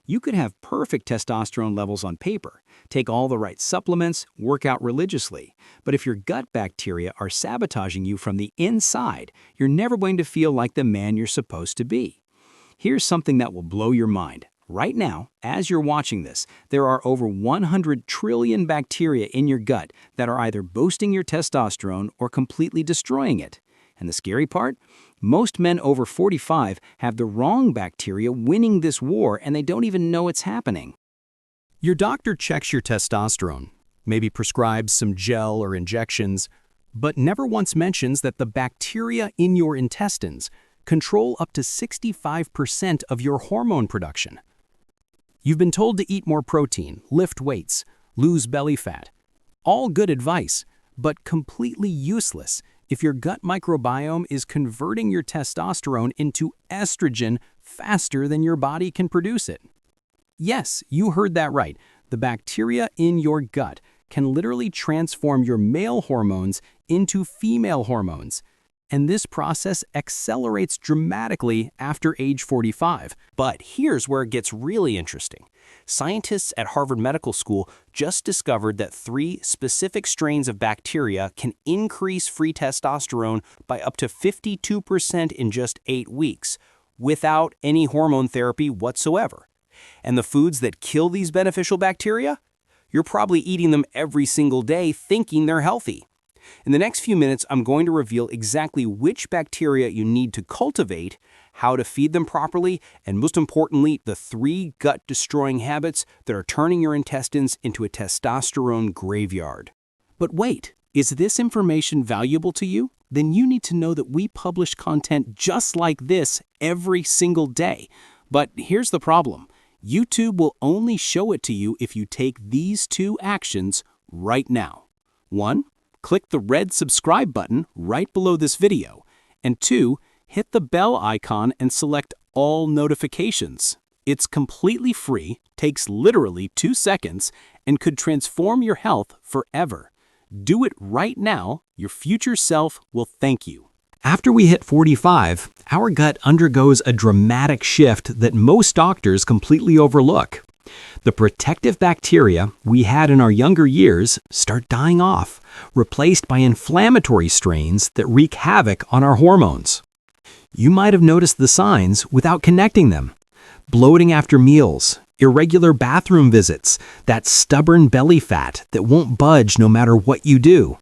You could have perfect testosterone levels on paper, take all the right supplements, work out religiously, but if your gut bacteria are sabotaging you from the inside, you're never going to feel like the man you're supposed to be. Here's something that will blow your mind. Right now, as you're watching this, there are over 100 trillion bacteria in your gut that are either boosting your testosterone or completely destroying it. And the scary part? Most men over 45 have the wrong bacteria winning this war and they don't even know it's happening. Your doctor checks your testosterone, maybe prescribes some gel or injections, but never once mentions that the bacteria in your intestines control up to 65% of your hormone production. You've been told to eat more protein, lift weights, lose belly fat. All good advice, but completely useless if your gut microbiome is converting your testosterone into estrogen faster than your body can produce it. Yes, you heard that right. The bacteria in your gut can literally transform your male hormones into female hormones. And this process accelerates dramatically after age 45. But here's where it gets really interesting. Scientists at Harvard Medical School just discovered that 3 specific strains of bacteria can increase free testosterone by up to 52% in just 8 weeks, without any hormone therapy whatsoever. And the foods that kill these beneficial bacteria? You're probably eating them every single day thinking they're healthy. In the next few minutes, I'm going to reveal exactly which bacteria you need to cultivate, how to feed them properly, and most importantly, the 3 gut-destroying habits that are turning your intestines into a testosterone graveyard. But wait, is this information valuable to you? Then you need to know that we publish content just like this every single day. But here's the problem. YouTube will only show it to you if you take these 2 actions right now. 1. Click the red subscribe button right below this video. And 2, hit the bell icon and select all notifications. It's completely free, takes literally 2 seconds, and could transform your health forever. Do it right now. Your future self will thank you. After we hit 45, our gut undergoes a dramatic shift that most doctors completely overlook. The protective bacteria we had in our younger years start dying off, replaced by inflammatory strains that wreak havoc on our hormones. You might have noticed the signs without connecting them. Bloating after meals, irregular bathroom visits, that stubborn belly fat that won't budge no matter what you do.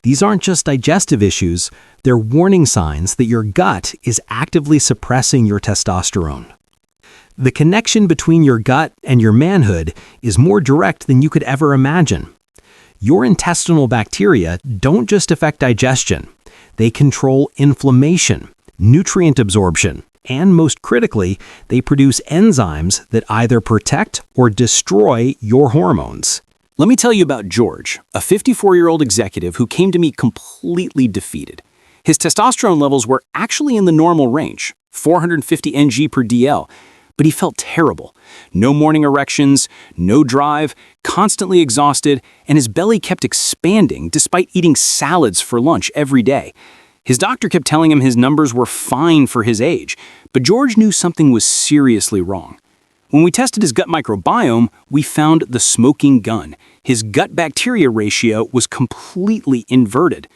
These aren't just digestive issues, they're warning signs that your gut is actively suppressing your testosterone. The connection between your gut and your manhood is more direct than you could ever imagine. Your intestinal bacteria don't just affect digestion. They control inflammation, nutrient absorption, and most critically, they produce enzymes that either protect or destroy your hormones. Let me tell you about George, a 54-year-old executive who came to me completely defeated. His testosterone levels were actually in the normal range, 450 ng per dl, but he felt terrible. No morning erections, no drive, constantly exhausted, and his belly kept expanding despite eating salads for lunch every day. His doctor kept telling him his numbers were fine for his age, but George knew something was seriously wrong. When we tested his gut microbiome, we found the smoking gun. His gut bacteria ratio was completely inverted.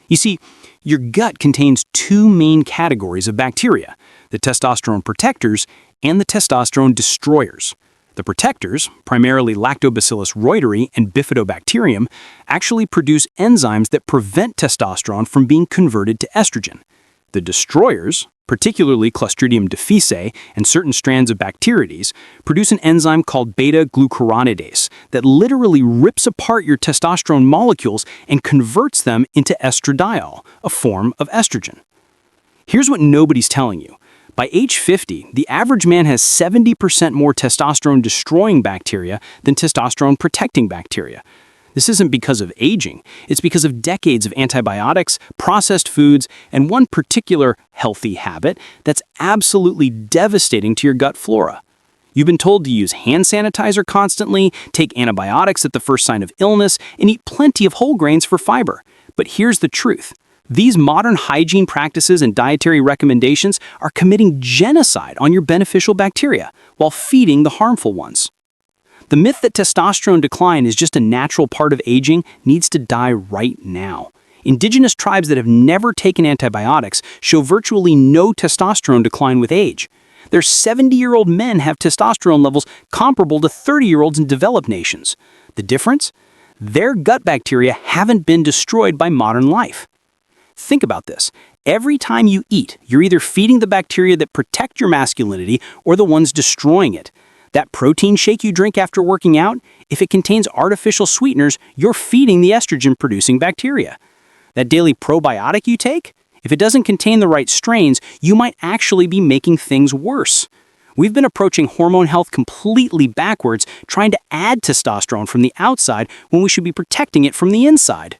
You see, your gut contains 2 main categories of bacteria, the testosterone protectors and the testosterone destroyers. The protectors, primarily Lactobacillus reuteri and bifidobacterium, actually produce enzymes that prevent testosterone from being converted to estrogen. The destroyers, particularly Clostridium difficile and certain strands of Bacteroides, produce an enzyme called beta-glucuronidase that literally rips apart your testosterone molecules and converts them into estradiol, a form of estrogen. Here's what nobody's telling you. By age 50, the average man has 70% more testosterone-destroying bacteria than testosterone-protecting bacteria. This isn't because of aging, it's because of decades of antibiotics, processed foods, and one particular healthy habit that's absolutely devastating to your gut flora. You've been told to use hand sanitizer constantly, take antibiotics at the first sign of illness, and eat plenty of whole grains for fiber. But here's the truth. These modern hygiene practices and dietary recommendations are committing genocide on your beneficial bacteria while feeding the harmful ones. The myth that testosterone decline is just a natural part of aging needs to die right now. Indigenous tribes that have never taken antibiotics show virtually no testosterone decline with age. Their 70-year-old men have testosterone levels comparable to 30-year-olds in developed nations. The difference? Their gut bacteria haven't been destroyed by modern life. Think about this. Every time you eat, you're either feeding the bacteria that protect your masculinity or the ones destroying it. That protein shake you drink after working out, if it contains artificial sweeteners, you're feeding the estrogen-producing bacteria. That daily probiotic you take, if it doesn't contain the right strains, you might actually be making things worse. We've been approaching hormone health completely backwards, trying to add testosterone from the outside when we should be protecting it from the inside.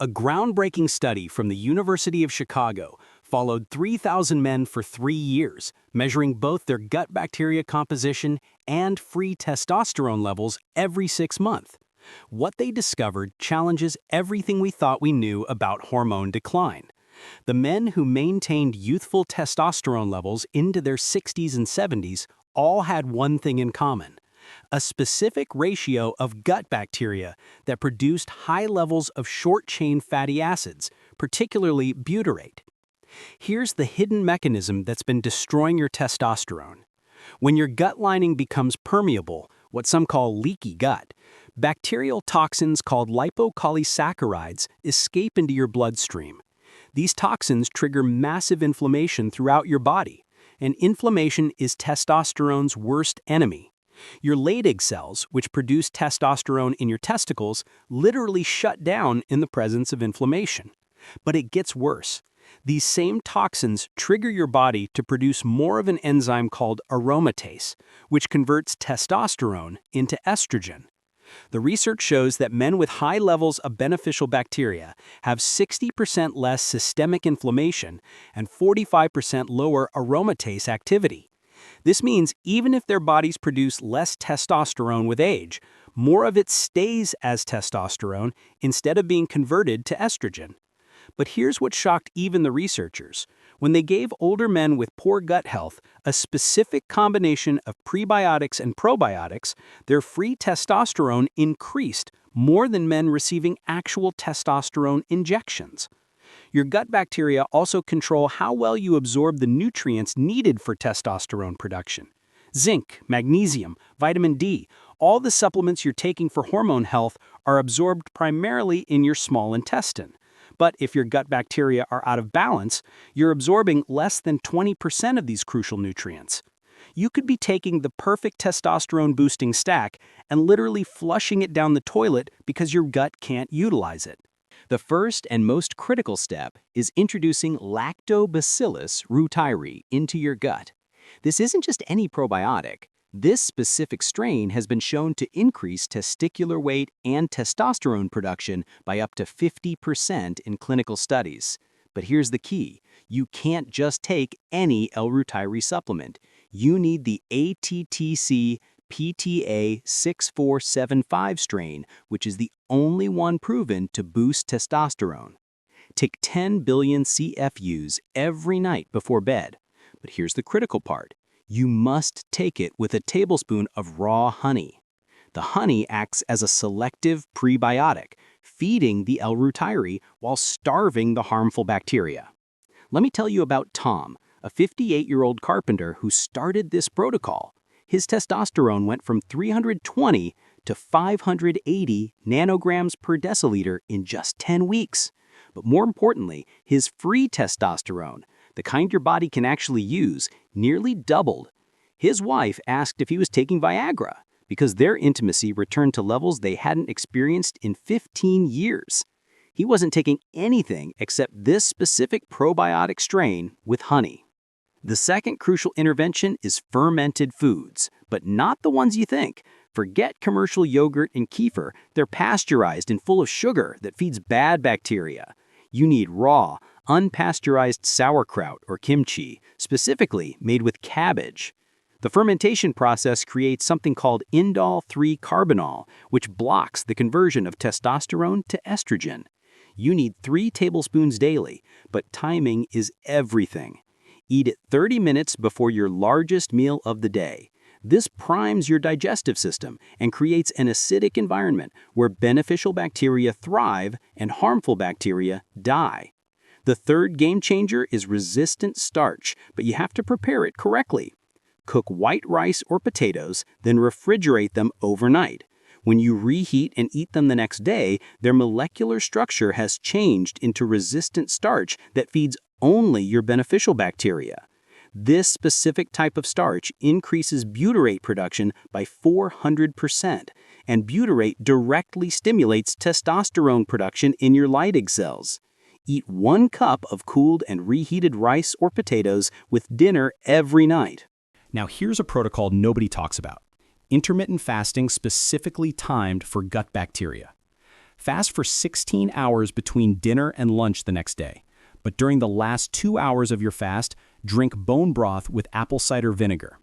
A groundbreaking study from the University of Chicago followed 3,000 men for 3 years, measuring both their gut bacteria composition and free testosterone levels every 6 months. What they discovered challenges everything we thought we knew about hormone decline. The men who maintained youthful testosterone levels into their 60s and 70s all had one thing in common: a specific ratio of gut bacteria that produced high levels of short-chain fatty acids, particularly butyrate. Here's the hidden mechanism that's been destroying your testosterone. When your gut lining becomes permeable, what some call leaky gut, bacterial toxins called lipopolysaccharides escape into your bloodstream. These toxins trigger massive inflammation throughout your body, and inflammation is testosterone's worst enemy. Your Leydig cells, which produce testosterone in your testicles, literally shut down in the presence of inflammation. But it gets worse. These same toxins trigger your body to produce more of an enzyme called aromatase, which converts testosterone into estrogen. The research shows that men with high levels of beneficial bacteria have 60% less systemic inflammation and 45% lower aromatase activity. This means even if their bodies produce less testosterone with age, more of it stays as testosterone instead of being converted to estrogen. But here's what shocked even the researchers. When they gave older men with poor gut health a specific combination of prebiotics and probiotics, their free testosterone increased more than men receiving actual testosterone injections. Your gut bacteria also control how well you absorb the nutrients needed for testosterone production. Zinc, magnesium, vitamin D, all the supplements you're taking for hormone health are absorbed primarily in your small intestine. But if your gut bacteria are out of balance, you're absorbing less than 20% of these crucial nutrients. You could be taking the perfect testosterone-boosting stack and literally flushing it down the toilet because your gut can't utilize it. The first and most critical step is introducing Lactobacillus reuteri into your gut. This isn't just any probiotic. This specific strain has been shown to increase testicular weight and testosterone production by up to 50% in clinical studies. But here's the key. You can't just take any L-reuteri supplement. You need the ATTC PTA 6475 strain, which is the only one proven to boost testosterone. Take 10 billion CFUs every night before bed. But here's the critical part. You must take it with a tablespoon of raw honey. The honey acts as a selective prebiotic, feeding the L-reuteri while starving the harmful bacteria. Let me tell you about Tom, a 58-year-old carpenter who started this protocol. His testosterone went from 320 to 580 nanograms per deciliter in just 10 weeks. But more importantly, his free testosterone, the kind your body can actually use, nearly doubled. His wife asked if he was taking Viagra because their intimacy returned to levels they hadn't experienced in 15 years. He wasn't taking anything except this specific probiotic strain with honey. The second crucial intervention is fermented foods, but not the ones you think. Forget commercial yogurt and kefir. They're pasteurized and full of sugar that feeds bad bacteria. You need raw, unpasteurized sauerkraut or kimchi, specifically made with cabbage. The fermentation process creates something called indole-3-carbinol, which blocks the conversion of testosterone to estrogen. You need 3 tablespoons daily, but timing is everything. Eat it 30 minutes before your largest meal of the day. This primes your digestive system and creates an acidic environment where beneficial bacteria thrive and harmful bacteria die. The third game changer is resistant starch, but you have to prepare it correctly. Cook white rice or potatoes, then refrigerate them overnight. When you reheat and eat them the next day, their molecular structure has changed into resistant starch that feeds only your beneficial bacteria. This specific type of starch increases butyrate production by 400%, and butyrate directly stimulates testosterone production in your Leydig cells. Eat 1 cup of cooled and reheated rice or potatoes with dinner every night. Now here's a protocol nobody talks about. Intermittent fasting specifically timed for gut bacteria. Fast for 16 hours between dinner and lunch the next day. But during the last 2 hours of your fast, drink bone broth with apple cider vinegar.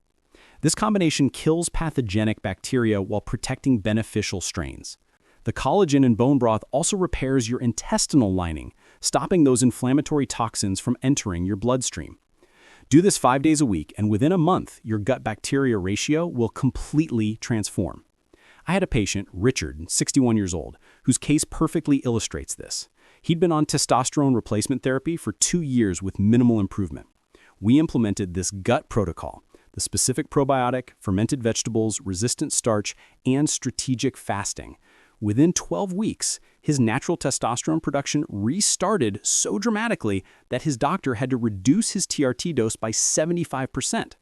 This combination kills pathogenic bacteria while protecting beneficial strains. The collagen in bone broth also repairs your intestinal lining, stopping those inflammatory toxins from entering your bloodstream. Do this 5 days a week, and within a month, your gut bacteria ratio will completely transform. I had a patient, Richard, 61 years old, whose case perfectly illustrates this. He'd been on testosterone replacement therapy for 2 years with minimal improvement. We implemented this gut protocol, the specific probiotic, fermented vegetables, resistant starch, and strategic fasting. Within 12 weeks, his natural testosterone production restarted so dramatically that his doctor had to reduce his TRT dose by 75%.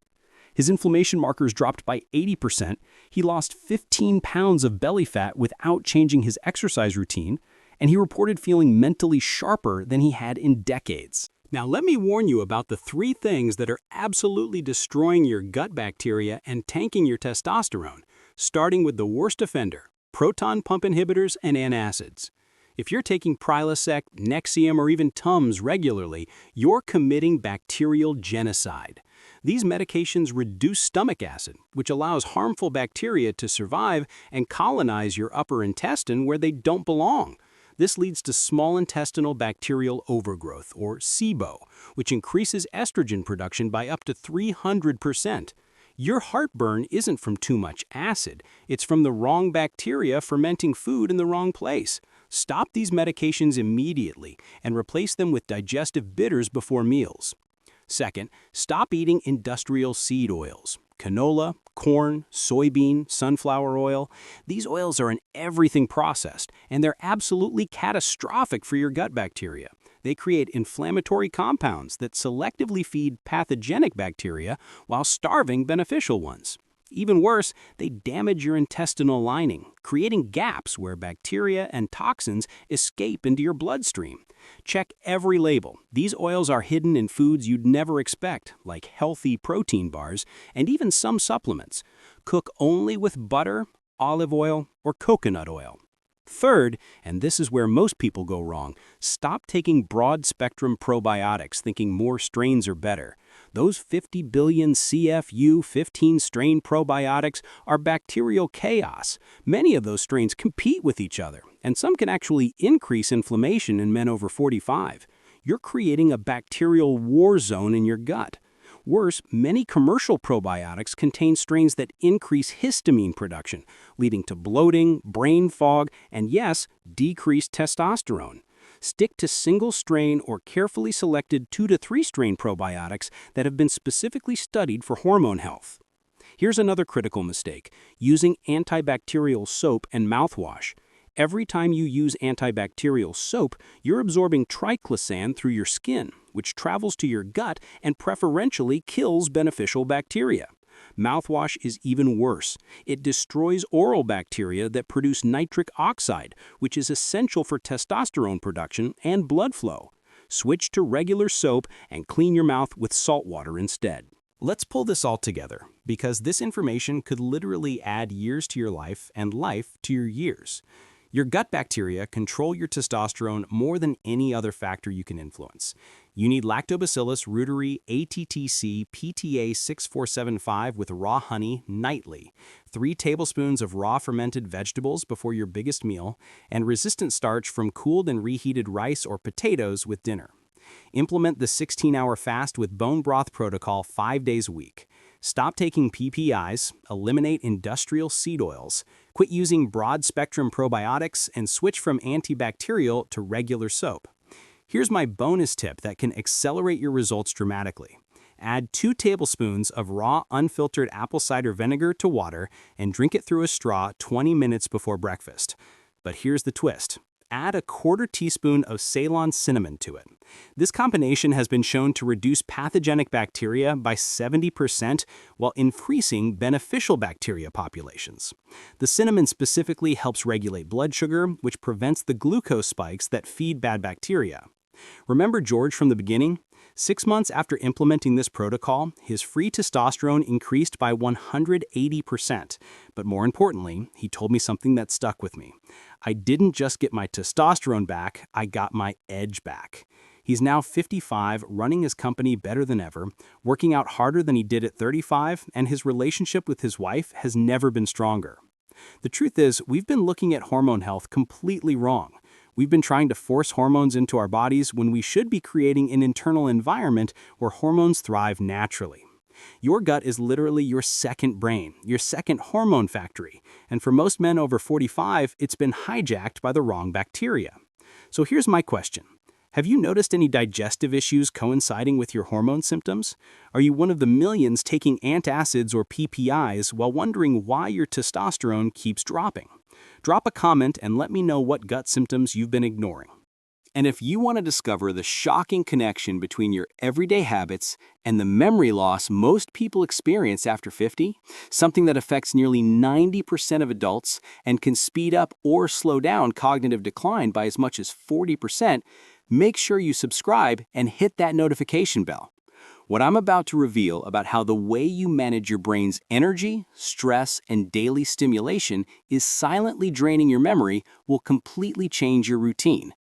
His inflammation markers dropped by 80%, he lost 15 pounds of belly fat without changing his exercise routine, and he reported feeling mentally sharper than he had in decades. Now let me warn you about the 3 things that are absolutely destroying your gut bacteria and tanking your testosterone, starting with the worst offender: proton pump inhibitors and antacids. If you're taking Prilosec, Nexium, or even Tums regularly, you're committing bacterial genocide. These medications reduce stomach acid, which allows harmful bacteria to survive and colonize your upper intestine where they don't belong. This leads to small intestinal bacterial overgrowth, or SIBO, which increases estrogen production by up to 300%. Your heartburn isn't from too much acid, it's from the wrong bacteria fermenting food in the wrong place. Stop these medications immediately and replace them with digestive bitters before meals. Second, stop eating industrial seed oils. Canola, corn, soybean, sunflower oil. These oils are in everything processed, and they're absolutely catastrophic for your gut bacteria. They create inflammatory compounds that selectively feed pathogenic bacteria while starving beneficial ones. Even worse, they damage your intestinal lining, creating gaps where bacteria and toxins escape into your bloodstream. Check every label. These oils are hidden in foods you'd never expect, like healthy protein bars and even some supplements. Cook only with butter, olive oil, or coconut oil. Third, and this is where most people go wrong, stop taking broad-spectrum probiotics thinking more strains are better. Those 50 billion CFU 15-strain probiotics are bacterial chaos. Many of those strains compete with each other, and some can actually increase inflammation in men over 45. You're creating a bacterial war zone in your gut. Worse, many commercial probiotics contain strains that increase histamine production, leading to bloating, brain fog, and yes, decreased testosterone. Stick to single-strain or carefully selected 2 to 3 strain probiotics that have been specifically studied for hormone health. Here's another critical mistake: using antibacterial soap and mouthwash. Every time you use antibacterial soap, you're absorbing triclosan through your skin, which travels to your gut and preferentially kills beneficial bacteria. Mouthwash is even worse. It destroys oral bacteria that produce nitric oxide, which is essential for testosterone production and blood flow. Switch to regular soap and clean your mouth with salt water instead. Let's pull this all together, because this information could literally add years to your life and life to your years. Your gut bacteria control your testosterone more than any other factor you can influence. You need Lactobacillus Reuteri ATTC PTA 6475 with raw honey nightly, 3 tablespoons of raw fermented vegetables before your biggest meal, and resistant starch from cooled and reheated rice or potatoes with dinner. Implement the 16-hour fast with bone broth protocol 5 days a week. Stop taking PPIs, eliminate industrial seed oils, quit using broad-spectrum probiotics, and switch from antibacterial to regular soap. Here's my bonus tip that can accelerate your results dramatically. Add 2 tablespoons of raw, unfiltered apple cider vinegar to water and drink it through a straw 20 minutes before breakfast. But here's the twist. Add a 1/4 teaspoon of Ceylon cinnamon to it. This combination has been shown to reduce pathogenic bacteria by 70% while increasing beneficial bacteria populations. The cinnamon specifically helps regulate blood sugar, which prevents the glucose spikes that feed bad bacteria. Remember George from the beginning? 6 months after implementing this protocol, his free testosterone increased by 180%. But more importantly, he told me something that stuck with me. I didn't just get my testosterone back, I got my edge back. He's now 55, running his company better than ever, working out harder than he did at 35, and his relationship with his wife has never been stronger. The truth is, we've been looking at hormone health completely wrong. We've been trying to force hormones into our bodies when we should be creating an internal environment where hormones thrive naturally. Your gut is literally your second brain, your second hormone factory, and for most men over 45, it's been hijacked by the wrong bacteria. So here's my question. Have you noticed any digestive issues coinciding with your hormone symptoms? Are you one of the millions taking antacids or PPIs while wondering why your testosterone keeps dropping? Drop a comment and let me know what gut symptoms you've been ignoring. And if you want to discover the shocking connection between your everyday habits and the memory loss most people experience after 50, something that affects nearly 90% of adults and can speed up or slow down cognitive decline by as much as 40%, make sure you subscribe and hit that notification bell. What I'm about to reveal about how the way you manage your brain's energy, stress, and daily stimulation is silently draining your memory will completely change your routine.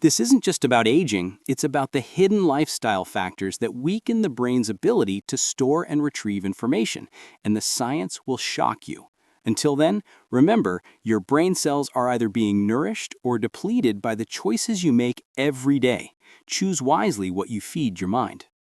This isn't just about aging, it's about the hidden lifestyle factors that weaken the brain's ability to store and retrieve information, and the science will shock you. Until then, remember, your brain cells are either being nourished or depleted by the choices you make every day. Choose wisely what you feed your mind.